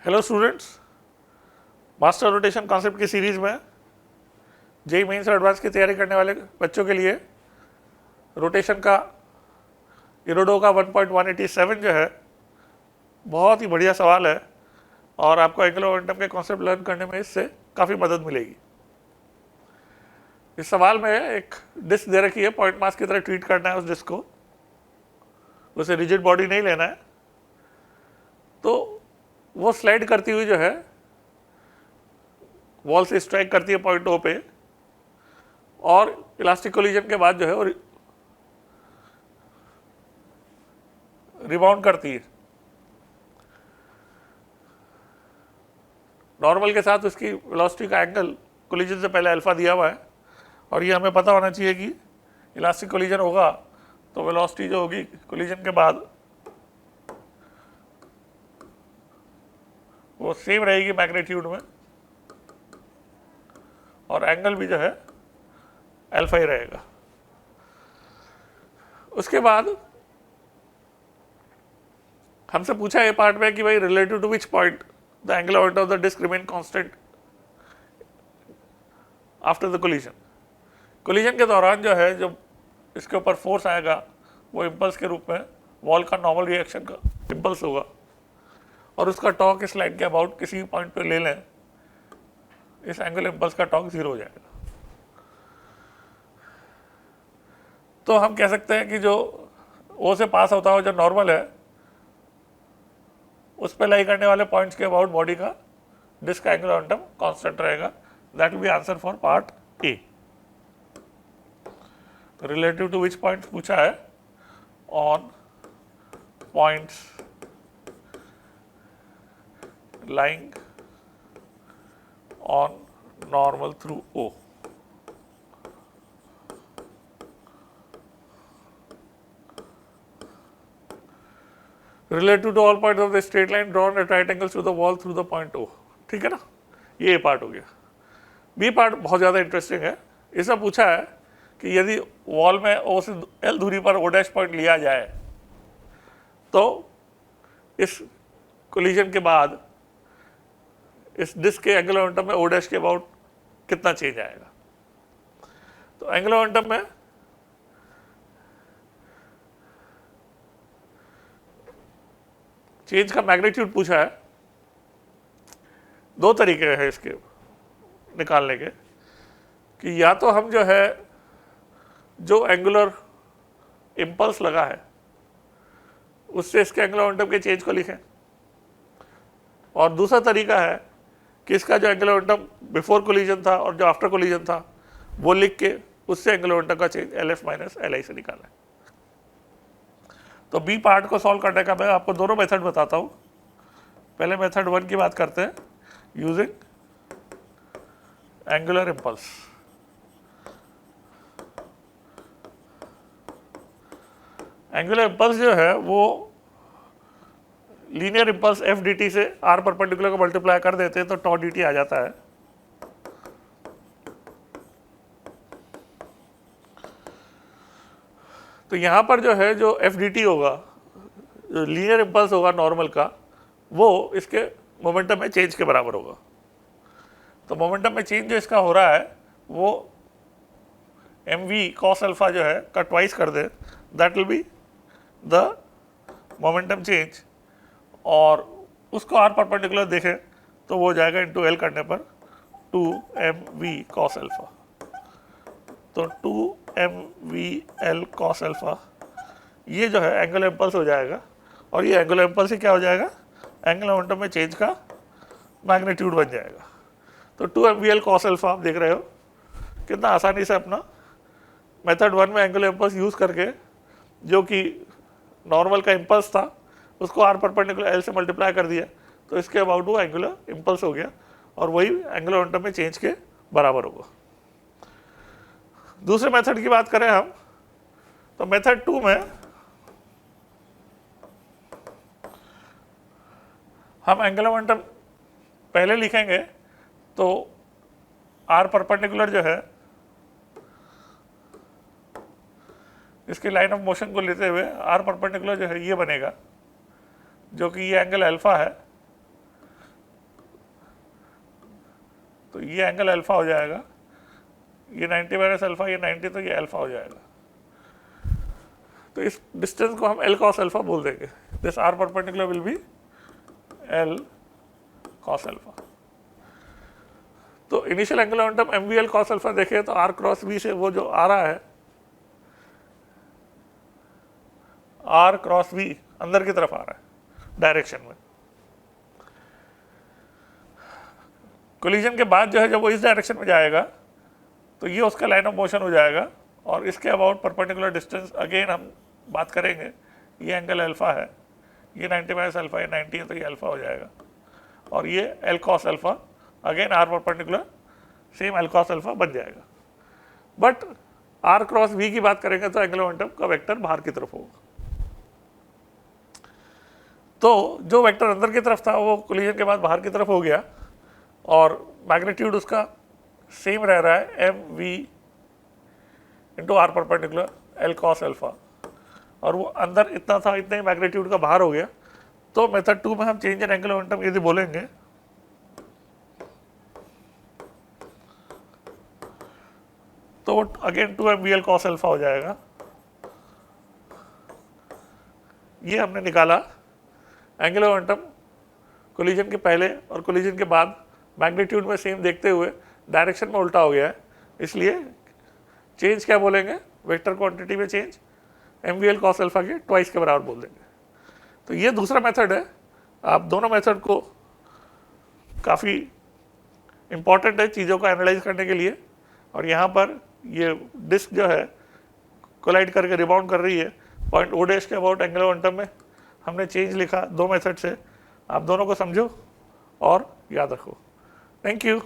Hello students, master rotation concept की series में JEE mains और एडवांस की तैयारी करने वाले बच्चों के लिए रोटेशन का इरोडो का 1.187 जो है बहुत ही बढ़िया सवाल है और आपको एंगुलर मोमेंटम के कॉन्सेप्ट लर्न करने में इससे काफ़ी मदद मिलेगी। इस सवाल में एक डिस्क दे रखी है, पॉइंट मास की तरह ट्रीट करना है उस डिस्क को, उसे रिजिड बॉडी नहीं लेना है। तो वो स्लाइड करती हुई जो है वॉल से स्ट्राइक करती है पॉइंट ओ पे और इलास्टिक कोलिजन के बाद जो है वो रिबाउंड करती है। नॉर्मल के साथ उसकी वेलोसिटी का एंगल कोलिजन से पहले अल्फा दिया हुआ है और ये हमें पता होना चाहिए कि इलास्टिक कोलिजन होगा तो वेलोसिटी जो होगी कोलिजन के बाद वो सेम रहेगी मैग्नीट्यूड में और एंगल भी जो है अल्फा ही रहेगा। उसके बाद हमसे पूछा ये पार्ट में कि भाई relative to which point the angular momentum of the disc remain constant after the collision. Collision के दौरान जो है जब इसके ऊपर फोर्स आएगा वो इम्पल्स के रूप में वॉल का नॉर्मल रिएक्शन का इम्पल्स होगा और उसका टॉर्क इस लाइन के अबाउट किसी पॉइंट पे ले लें, इस एंगुलर इम्पल्स का टॉर्क 0 हो जाएगा। तो हम कह सकते हैं कि जो ओ से पास होता हो जो नॉर्मल है उस पर लाई करने वाले पॉइंट्स के अबाउट बॉडी का डिस्क का एंगुलर मोमेंटम कांस्टेंट रहेगा। That will be answer for part A. Relative to which point पूछा है, on points lying on normal through O. Relative to all points of the straight line drawn at right angles to the wall through the point O. ठीक है ना, ये part हो गया। B part बहुत ज़्यादा इंटरेस्टिंग है। इसमें पूछा है कि यदि वॉल में O से L दूरी पर O डैश पॉइंट लिया जाए तो इस कोलिजन के बाद इस डिस्क के एंगुलर मोमेंटम में ओ डैश के अबाउट कितना चेंज आएगा। तो एंगुलर मोमेंटम में चेंज का मैग्नीट्यूड पूछा है। दो तरीके हैं इसके निकालने के कि या तो हम जो है जो एंगुलर इम्पल्स लगा है उससे इसके एंगुलर मोमेंटम के चेंज को लिखें और दूसरा तरीका है कि इसका जो एंगुलर मोमेंटम बिफोर कोलिजन था और जो आफ्टर कोलिजन था वो लिख के उससे एंगुलर मोमेंटम का चेंज LF माइनस LI से निकाला है। तो बी पार्ट को सॉल्व करने का मैं आपको दोनों मेथड बताता हूँ। पहले मेथड 1 की बात करते हैं, using angular impulse. Angular impulse जो है वो linear impulse F D T से आर परपेंडिकुलर को मल्टीप्लाई कर देते हैं तो टॉ डी टी आ जाता है। तो यहां पर जो है जो एफ डी टी होगा, जो लीनियर इम्पल्स होगा नॉर्मल का, वो इसके मोमेंटम में चेंज के बराबर होगा। तो मोमेंटम में चेंज जो इसका हो रहा है वो एम वी कॉस अल्फा जो है का ट्वाइस कर दे, that will be the momentum change और उसको आर परपेंडिकुलर देखें तो वो हो जाएगा इंटू एल करने पर 2mv cos अल्फा। तो 2mv l cos अल्फा ये जो है एंगुलर इम्पल्स हो जाएगा और ये एंगुलर इम्पल्स ही क्या हो जाएगा, एंगुलर मोमेंटम में चेंज का मैग्नीट्यूड बन जाएगा। तो 2mv l cos अल्फा आप देख रहे हो कितना आसानी से अपना मेथड 1 में एंगुलर इम्पल्स यूज़ करके जो कि नॉर्मल का इम्पल्स था उसको आर परपेंडिकुलर एल से मल्टीप्लाई कर दिया तो इसके अबाउट वो एंगुलर इम्पल्स हो गया और वही एंगुलर मोमेंटम में चेंज के बराबर होगा। दूसरे मेथड की बात करें हम तो मेथड 2 में हम एंगुलर मोमेंटम पहले लिखेंगे तो आर परपेंडिकुलर जो है इसकी लाइन ऑफ मोशन को लेते हुए आर परपेंडिकुलर जो है ये बनेगा जो कि ये एंगल अल्फा है तो ये एंगल अल्फा हो जाएगा, ये 90 माइनस अल्फा, ये 90, तो ये अल्फा हो जाएगा। तो इस डिस्टेंस को हम एल कॉस अल्फा बोल देंगे। This R perpendicular will be L cos alpha. तो initial angular momentum M V L cos alpha देखें तो आर क्रॉस बी से वो जो आ रहा है, आर क्रॉस बी अंदर की तरफ आ रहा है डायरेक्शन में। कोलिजन के बाद जो है जब वो इस डायरेक्शन में जाएगा तो ये उसका लाइन ऑफ मोशन हो जाएगा, और इसके अबाउट परपेंडिकुलर डिस्टेंस अगेन हम बात करेंगे। ये एंगल अल्फा है, ये 90 माइनस अल्फा, ये 90 है, तो ये अल्फा हो जाएगा, और ये L cos alpha again R perpendicular same L cos alpha बन जाएगा। बट आर क्रॉस वी की बात करेंगे तो एंगुलर मोमेंटम का वेक्टर बाहर की तरफ होगा। तो जो वेक्टर अंदर की तरफ था वो कोलिजन के बाद बाहर की तरफ हो गया, और मैग्नीट्यूड उसका सेम रह रहा है M V into R perpendicular L cos alpha, और वो अंदर इतना था, इतना ही मैग्नीट्यूड का बाहर हो गया। तो मेथड 2 में हम चेंज इन एंगुलर मोमेंटम यदि बोलेंगे तो वो अगेन 2 mvl cos अल्फा हो जाएगा। ये हमने निकाला एंगुलर मोमेंटम कोलिजन के पहले और कोलिजन के बाद मैग्नीट्यूड में सेम देखते हुए डायरेक्शन में उल्टा हो गया है, इसलिए चेंज क्या बोलेंगे, वेक्टर क्वांटिटी में चेंज mvl cos अल्फा के ट्वाइस के बराबर बोल देंगे। तो ये दूसरा मेथड है। आप दोनों मेथड को काफ़ी इम्पॉर्टेंट है चीज़ों को एनालाइज करने के लिए, और यहाँ पर ये डिस्क जो है कोलाइड करके रिबाउंड कर रही है पॉइंट ओ डैश के अबाउट एंगुलर मोमेंटम में। हमने चेंज लिखा दो मेथड से, आप दोनों को समझो और याद रखो। Thank you.